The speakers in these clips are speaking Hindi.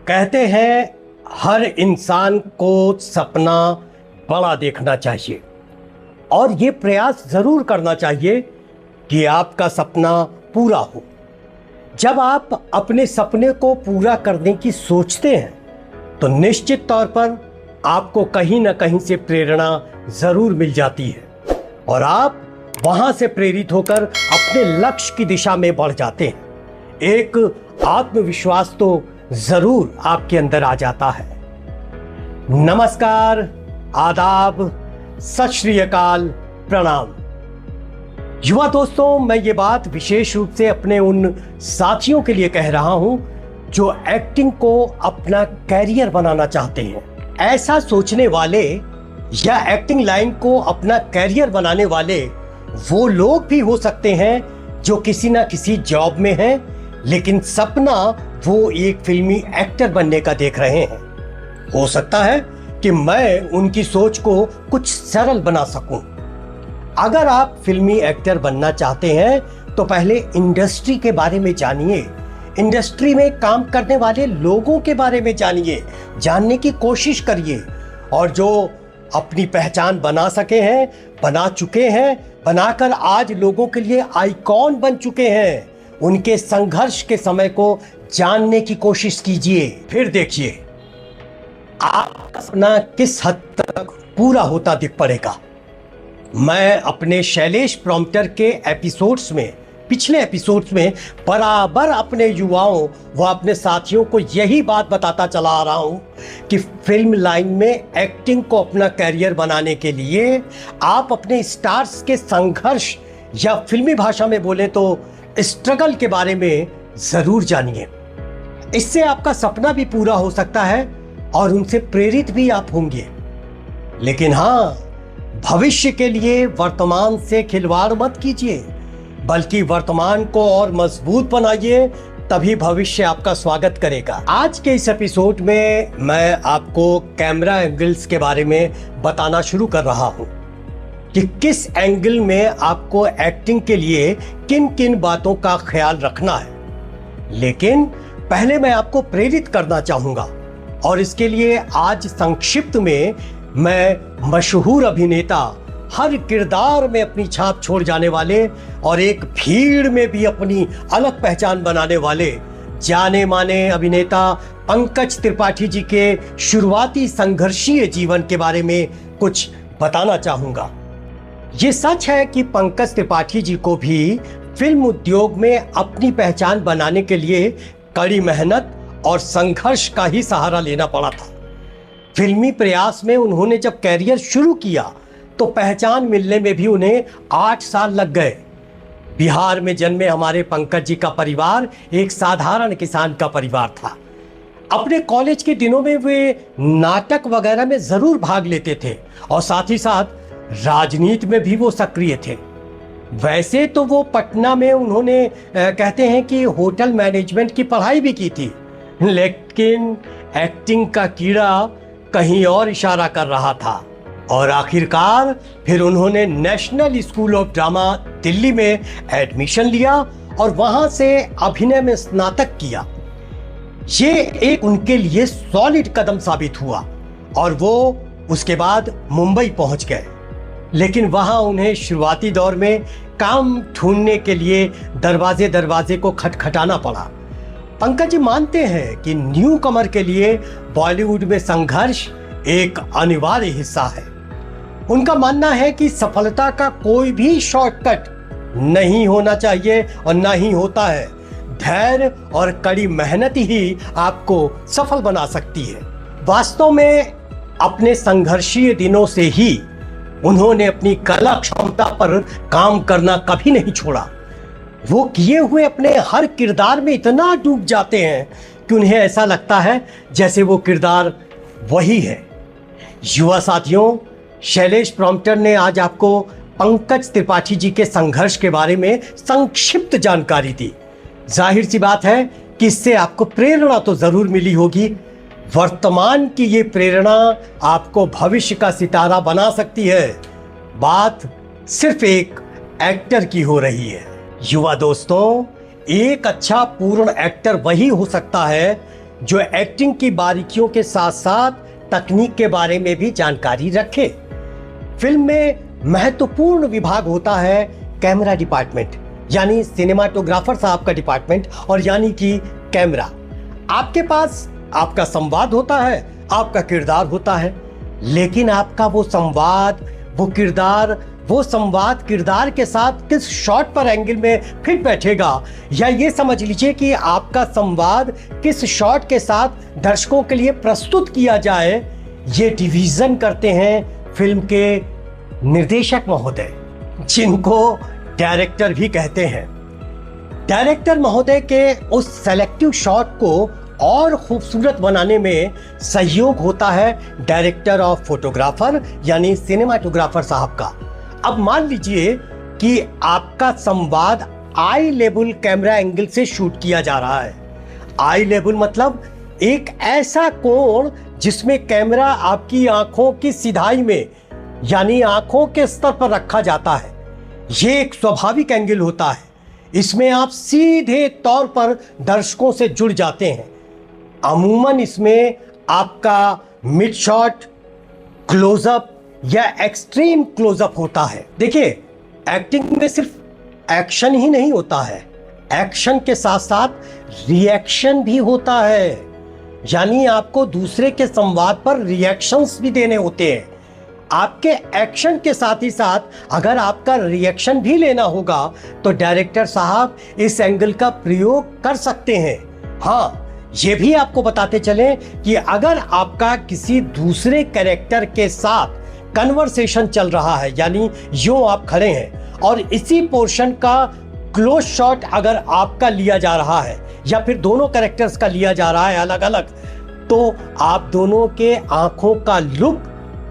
कहते हैं हर इंसान को सपना बड़ा देखना चाहिए और ये प्रयास जरूर करना चाहिए कि आपका सपना पूरा हो। जब आप अपने सपने को पूरा करने की सोचते हैं तो निश्चित तौर पर आपको कहीं ना कहीं से प्रेरणा जरूर मिल जाती है और आप वहां से प्रेरित होकर अपने लक्ष्य की दिशा में बढ़ जाते हैं। एक आत्मविश्वास तो जरूर आपके अंदर आ जाता है। नमस्कार, आदाब, सत श्री अकाल, प्रणाम। युवा दोस्तों, मैं ये बात विशेष रूप से अपने उन साथियों के लिए कह रहा हूं जो एक्टिंग को अपना कैरियर बनाना चाहते हैं। ऐसा सोचने वाले या एक्टिंग लाइन को अपना कैरियर बनाने वाले वो लोग भी हो सकते हैं जो किसी ना किसी जॉब में हैं, लेकिन सपना वो एक फिल्मी एक्टर बनने का देख रहे हैं। हो सकता है कि मैं उनकी सोच को कुछ सरल बना सकूं। अगर आप फिल्मी एक्टर बनना चाहते हैं तो पहले इंडस्ट्री के बारे में जानिए, इंडस्ट्री में काम करने वाले लोगों के बारे में जानिए, जानने की कोशिश करिए और जो अपनी पहचान बना सके हैं, बना चुके हैं, बनाकर आज लोगों के लिए आइकॉन बन चुके हैं, उनके संघर्ष के समय को जानने की कोशिश कीजिए। फिर देखिए आपका सपना किस हद तक पूरा होता दिख पड़ेगा। मैं अपने शैलेश प्रॉम्प्टर के पिछले एपिसोड्स में बराबर अपने युवाओं व अपने साथियों को यही बात बताता चला आ रहा हूं कि फिल्म लाइन में एक्टिंग को अपना कैरियर बनाने के लिए आप अपने स्टार्स के संघर्ष या फिल्मी भाषा में बोले तो स्ट्रगल के बारे में जरूर जानिए। इससे आपका सपना भी पूरा हो सकता है और उनसे प्रेरित भी आप होंगे। लेकिन हाँ, भविष्य के लिए वर्तमान से खिलवाड़ मत कीजिए, बल्कि वर्तमान को और मजबूत बनाइए, तभी भविष्य आपका स्वागत करेगा। आज के इस एपिसोड में मैं आपको कैमरा एंगल्स के बारे में बताना शुरू कर रहा हूं कि किस एंगल में आपको एक्टिंग के लिए किन किन बातों का ख्याल रखना है। लेकिन पहले मैं आपको प्रेरित करना चाहूंगा और इसके लिए आज संक्षिप्त में मैं मशहूर अभिनेता, हर किरदार में अपनी छाप छोड़ जाने वाले और एक भीड़ में भी अपनी अलग पहचान बनाने वाले जाने माने अभिनेता पंकज त्रिपाठी जी के शुरुआती संघर्षीय जीवन के बारे में कुछ बताना चाहूंगा। ये सच है कि पंकज त्रिपाठी जी को भी फिल्म उद्योग में अपनी पहचान बनाने के लिए कड़ी मेहनत और संघर्ष का ही सहारा लेना पड़ा था। फिल्मी प्रयास में उन्होंने जब कैरियर शुरू किया तो पहचान मिलने में भी उन्हें 8 साल लग गए। बिहार में जन्मे हमारे पंकज जी का परिवार एक साधारण किसान का परिवार था। अपने कॉलेज के दिनों में वे नाटक वगैरह में जरूर भाग लेते थे और साथ ही साथ राजनीति में भी वो सक्रिय थे। वैसे तो वो पटना में उन्होंने कहते हैं कि होटल मैनेजमेंट की पढ़ाई भी की थी, लेकिन एक्टिंग का कीड़ा कहीं और इशारा कर रहा था और आखिरकार फिर उन्होंने national school of drama Delhi में एडमिशन लिया और वहां से अभिनय में स्नातक किया। ये एक उनके लिए सॉलिड कदम साबित हुआ और वो उसके बाद मुंबई पहुंच गए। लेकिन वहां उन्हें शुरुआती दौर में काम ढूंढने के लिए दरवाजे दरवाजे को खटखटाना पड़ा। पंकज जी मानते हैं कि न्यू कमर के लिए बॉलीवुड में संघर्ष एक अनिवार्य हिस्सा है। उनका मानना है कि सफलता का कोई भी शॉर्टकट नहीं होना चाहिए और ना ही होता है। धैर्य और कड़ी मेहनत ही आपको सफल बना सकती है। वास्तव में अपने संघर्षीय दिनों से ही उन्होंने अपनी कला क्षमता पर काम करना कभी नहीं छोड़ा। वो किए हुए अपने हर किरदार में इतना डूब जाते हैं कि उन्हें ऐसा लगता है जैसे वो किरदार वही है। युवा साथियों, शैलेश प्रॉम्प्टर ने आज आपको पंकज त्रिपाठी जी के संघर्ष के बारे में संक्षिप्त जानकारी दी। जाहिर सी बात है कि इससे आपको प्रेरणा तो जरूर मिली होगी। वर्तमान की ये प्रेरणा आपको भविष्य का सितारा बना सकती है। बात सिर्फ एक एक्टर की हो रही है। युवा दोस्तों, एक अच्छा पूर्ण एक्टर वही हो सकता है जो एक्टिंग की बारीकियों के साथ साथ तकनीक के बारे में भी जानकारी रखे। फिल्म में महत्वपूर्ण विभाग होता है कैमरा डिपार्टमेंट, यानी सिनेमाटोग्राफर साहब का डिपार्टमेंट, और यानी कि कैमरा। आपके पास आपका संवाद होता है, आपका किरदार होता है, लेकिन आपका वो संवाद, वो संवाद किरदार के साथ किस शॉट पर एंगल में फिट बैठेगा, या ये समझ लीजिए कि आपका संवाद किस शॉट के साथ दर्शकों के लिए प्रस्तुत किया जाए, ये डिवीजन करते हैं फिल्म के निर्देशक महोदय, जिनको डायरेक्टर भी कहते हैं। डायरेक्टर महोदय के उस सेलेक्टिव शॉट को और खूबसूरत बनाने में सहयोग होता है डायरेक्टर ऑफ फोटोग्राफर यानी सिनेमाटोग्राफर साहब का। अब मान लीजिए कि आपका संवाद आई लेवल कैमरा एंगल से शूट किया जा रहा है। आई लेवल मतलब एक ऐसा कोण जिसमें कैमरा आपकी आंखों की सिधाई में यानी आंखों के स्तर पर रखा जाता है। ये एक स्वाभाविक एंगल होता है, इसमें आप सीधे तौर पर दर्शकों से जुड़ जाते हैं। अमूमन इसमें आपका मिड शॉट, क्लोजअप या एक्सट्रीम क्लोजअप होता है। देखिए, एक्टिंग में सिर्फ एक्शन ही नहीं होता है, एक्शन के साथ साथ रिएक्शन भी होता है, यानी आपको दूसरे के संवाद पर रिएक्शंस भी देने होते हैं। आपके एक्शन के साथ ही साथ अगर आपका रिएक्शन भी लेना होगा तो डायरेक्टर साहब इस एंगल का प्रयोग कर सकते हैं। हाँ, ये भी आपको बताते चलें कि अगर आपका किसी दूसरे कैरेक्टर के साथ कन्वर्सेशन चल रहा है, यानी यूं आप खड़े हैं और इसी पोर्शन का क्लोज शॉट अगर आपका लिया जा रहा है या फिर दोनों कैरेक्टर्स का लिया जा रहा है अलग अलग, तो आप दोनों के आंखों का लुक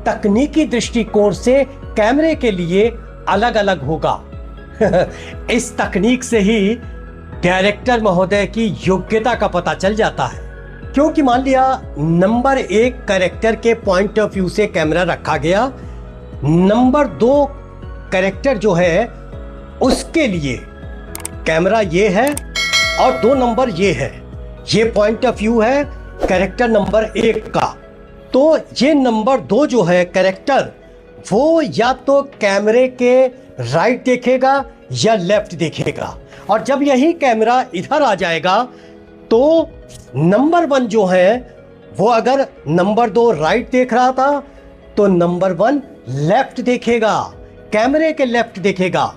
तकनीकी दृष्टिकोण से कैमरे के लिए अलग अलग होगा। इस तकनीक से ही डायरेक्टर महोदय की योग्यता का पता चल जाता है, क्योंकि मान लिया नंबर 1 कैरेक्टर के पॉइंट ऑफ व्यू से कैमरा रखा गया, नंबर 2 कैरेक्टर जो है उसके लिए कैमरा ये है और 2 नंबर ये है, ये पॉइंट ऑफ व्यू है कैरेक्टर नंबर 1 का। तो ये नंबर 2 जो है कैरेक्टर, वो या तो कैमरे के राइट देखेगा या लेफ्ट देखेगा, और जब यही कैमरा इधर आ जाएगा तो नंबर 1 जो है वो अगर नंबर 2 राइट देख रहा था तो नंबर 1 लेफ्ट देखेगा, कैमरे के लेफ्ट देखेगा।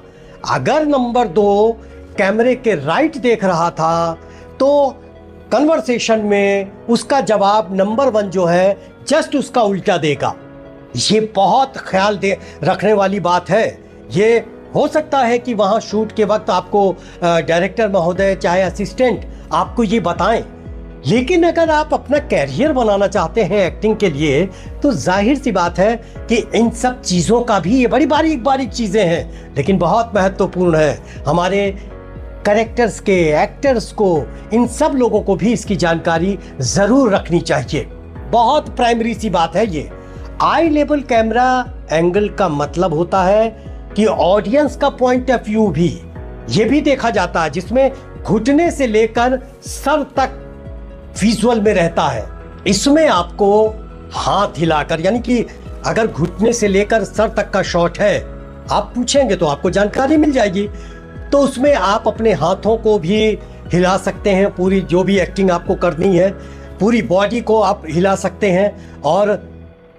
अगर नंबर 2 कैमरे के राइट देख रहा था तो कन्वर्सेशन में उसका जवाब नंबर 1 जो है जस्ट उसका उल्टा देगा। ये बहुत ख्याल रखने वाली बात है। ये हो सकता है कि वहाँ शूट के वक्त आपको डायरेक्टर महोदय चाहे असिस्टेंट आपको ये बताएं, लेकिन अगर आप अपना कैरियर बनाना चाहते हैं एक्टिंग के लिए तो जाहिर सी बात है कि इन सब चीज़ों का भी, ये बड़ी बारीक बारीक चीज़ें हैं लेकिन बहुत महत्वपूर्ण है। हमारे कैरेक्टर्स के, एक्टर्स को, इन सब लोगों को भी इसकी जानकारी ज़रूर रखनी चाहिए। बहुत प्राइमरी सी बात है ये। आई लेवल कैमरा एंगल का मतलब होता है कि ऑडियंस का पॉइंट ऑफ व्यू भी ये भी देखा जाता है, जिसमें घुटने से लेकर सर तक विजुअल में रहता है। इसमें आपको हाथ हिलाकर, यानी कि अगर घुटने से लेकर सर तक का शॉट है, आप पूछेंगे तो आपको जानकारी मिल जाएगी, तो उसमें आप अपने हाथों को भी हिला सकते हैं। पूरी जो भी एक्टिंग आपको करनी है, पूरी बॉडी को आप हिला सकते हैं। और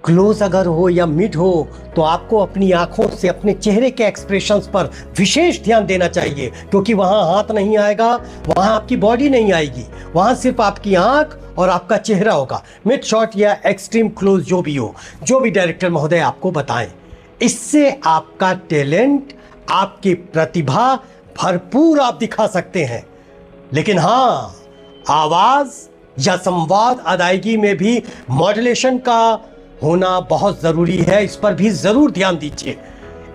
क्लोज अगर हो या मिड हो तो आपको अपनी आंखों से अपने चेहरे के एक्सप्रेशंस पर विशेष ध्यान देना चाहिए, क्योंकि वहाँ हाथ नहीं आएगा, वहाँ आपकी बॉडी नहीं आएगी, वहाँ सिर्फ आपकी आंख और आपका चेहरा होगा। मिड शॉट या एक्सट्रीम क्लोज जो भी हो, जो भी डायरेक्टर महोदय आपको बताएं, इससे आपका टैलेंट, आपकी प्रतिभा भरपूर आप दिखा सकते हैं। लेकिन हाँ, आवाज़ या संवाद अदायगी में भी मॉड्यूलेशन का होना बहुत ज़रूरी है, इस पर भी ज़रूर ध्यान दीजिए।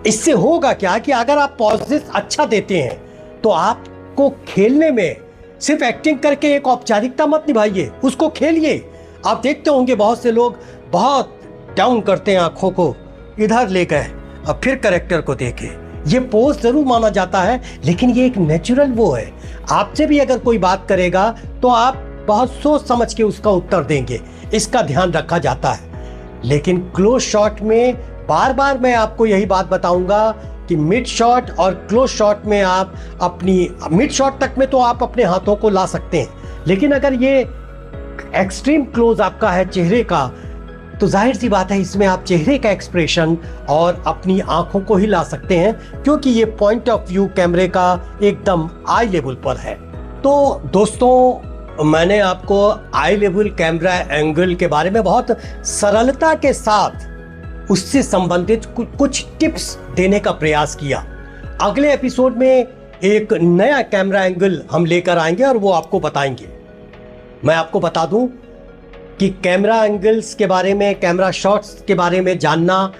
इससे होगा क्या कि अगर आप पॉजेस अच्छा देते हैं तो आपको खेलने में सिर्फ एक्टिंग करके एक औपचारिकता मत निभाइए, उसको खेलिए। आप देखते होंगे बहुत से लोग बहुत डाउन करते हैं, आंखों को इधर ले गए और फिर कैरेक्टर को देखे। ये पोज ज़रूर माना जाता है लेकिन ये एक नेचुरल वो है। आपसे भी अगर कोई बात करेगा तो आप बहुत सोच समझ के उसका उत्तर देंगे, इसका ध्यान रखा जाता है। लेकिन क्लोज शॉट में बार बार मैं आपको यही बात बताऊंगा कि मिड शॉट और क्लोज शॉट में आप अपनी मिड शॉट तक में तो आप अपने हाथों को ला सकते हैं, लेकिन अगर ये एक्सट्रीम क्लोज आपका है चेहरे का, तो जाहिर सी बात है इसमें आप चेहरे का एक्सप्रेशन और अपनी आंखों को ही ला सकते हैं, क्योंकि ये पॉइंट ऑफ व्यू कैमरे का एकदम आई लेवल पर है। तो दोस्तों, मैंने आपको आई लेवल कैमरा एंगल के बारे में बहुत सरलता के साथ उससे संबंधित कुछ टिप्स देने का प्रयास किया। अगले एपिसोड में एक नया कैमरा एंगल हम लेकर आएंगे और वो आपको बताएंगे। मैं आपको बता दूं कि कैमरा एंगल्स के बारे में, कैमरा शॉट्स के बारे में जानना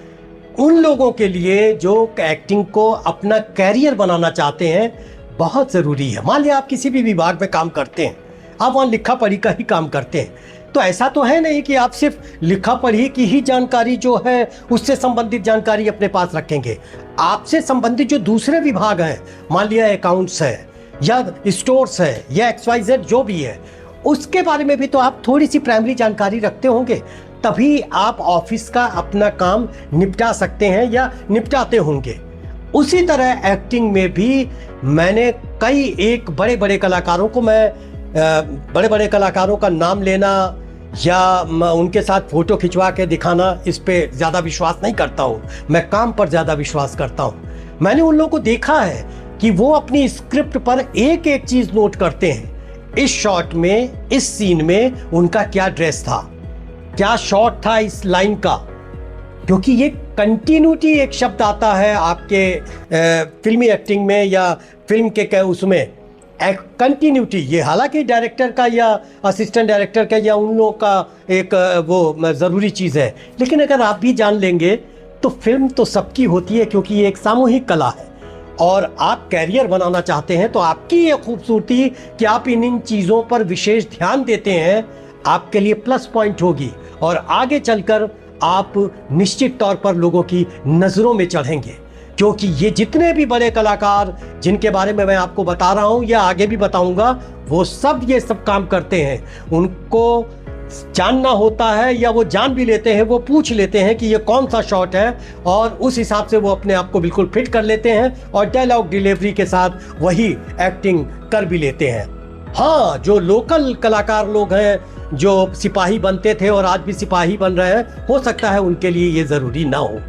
उन लोगों के लिए जो एक्टिंग को अपना कैरियर बनाना चाहते हैं बहुत ज़रूरी है। मान लिया आप किसी भी विभाग में काम करते हैं, आप वहाँ लिखा पढ़ी का ही काम करते हैं, तो ऐसा तो है नहीं कि आप सिर्फ लिखा पढ़ी की ही जानकारी जो है उससे संबंधित जानकारी अपने पास रखेंगे। आपसे संबंधित जो दूसरे विभाग हैं, मान लिया अकाउंट्स है या स्टोर्स है या XYZ जो भी है, उसके बारे में भी तो आप थोड़ी सी प्राइमरी जानकारी रखते होंगे, तभी आप ऑफिस का अपना काम निपटा सकते हैं या निपटाते होंगे। उसी तरह एक्टिंग में भी मैंने एक बड़े बड़े कलाकारों को, मैं बड़े बड़े कलाकारों का नाम लेना या उनके साथ फोटो खिंचवा के दिखाना, इस पे ज़्यादा विश्वास नहीं करता हूँ। मैं काम पर ज़्यादा विश्वास करता हूँ। मैंने उन लोगों को देखा है कि वो अपनी स्क्रिप्ट पर एक एक चीज़ नोट करते हैं। इस शॉट में, इस सीन में उनका क्या ड्रेस था, क्या शॉट था इस लाइन का, क्योंकि ये कंटिन्यूटी एक शब्द आता है आपके फिल्मी एक्टिंग में या फिल्म के उसमें कंटिन्यूटी। ये हालांकि डायरेक्टर का या असिस्टेंट डायरेक्टर का या उन लोगों का एक वो ज़रूरी चीज़ है, लेकिन अगर आप भी जान लेंगे तो फिल्म तो सबकी होती है, क्योंकि ये एक सामूहिक कला है और आप कैरियर बनाना चाहते हैं तो आपकी ये खूबसूरती कि आप इन चीज़ों पर विशेष ध्यान देते हैं आपके लिए प्लस पॉइंट होगी और आगे चलकर आप निश्चित तौर पर लोगों की नज़रों में चढ़ेंगे। क्योंकि ये जितने भी बड़े कलाकार जिनके बारे में मैं आपको बता रहा हूँ या आगे भी बताऊँगा, वो सब ये सब काम करते हैं। उनको जानना होता है या वो जान भी लेते हैं, वो पूछ लेते हैं कि ये कौन सा शॉट है और उस हिसाब से वो अपने आप को बिल्कुल फिट कर लेते हैं और डायलॉग डिलीवरी के साथ वही एक्टिंग कर भी लेते हैं। हाँ, जो लोकल कलाकार लोग हैं जो सिपाही बनते थे और आज भी सिपाही बन रहे हैं, हो सकता है उनके लिए ये ज़रूरी ना हो।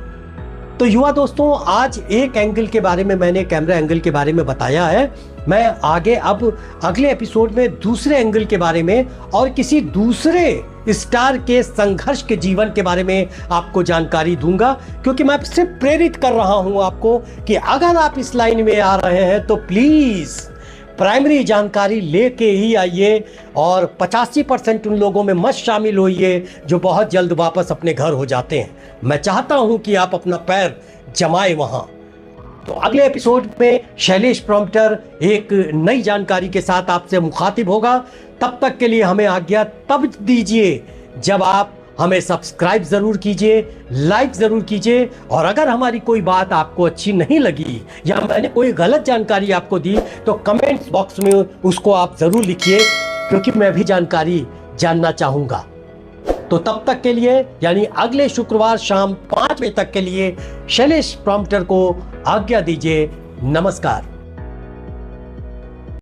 तो युवा दोस्तों, आज एक एंगल के बारे में मैंने कैमरा एंगल के बारे में बताया है। मैं आगे अब अगले एपिसोड में दूसरे एंगल के बारे में और किसी दूसरे स्टार के संघर्ष के जीवन के बारे में आपको जानकारी दूंगा, क्योंकि मैं सिर्फ प्रेरित कर रहा हूं आपको कि अगर आप इस लाइन में आ रहे हैं तो प्लीज प्राइमरी जानकारी लेके ही आइए और 85% उन लोगों में मत शामिल होइए जो बहुत जल्द वापस अपने घर हो जाते हैं। मैं चाहता हूं कि आप अपना पैर जमाए वहां। तो अगले एपिसोड में शैलेश प्रॉम्प्टर एक नई जानकारी के साथ आपसे मुखातिब होगा। तब तक के लिए हमें आज्ञा तब दीजिए जब आप हमें सब्सक्राइब जरूर कीजिए, लाइक जरूर कीजिए, और अगर हमारी कोई बात आपको अच्छी नहीं लगी या मैंने कोई गलत जानकारी आपको दी तो कमेंट्स बॉक्स में उसको आप जरूर लिखिए, क्योंकि मैं भी जानकारी जानना चाहूंगा। तो तब तक के लिए, यानी अगले शुक्रवार शाम 5 बजे तक के लिए शैलेश प्रॉम्प्टर को आज्ञा दीजिए। नमस्कार।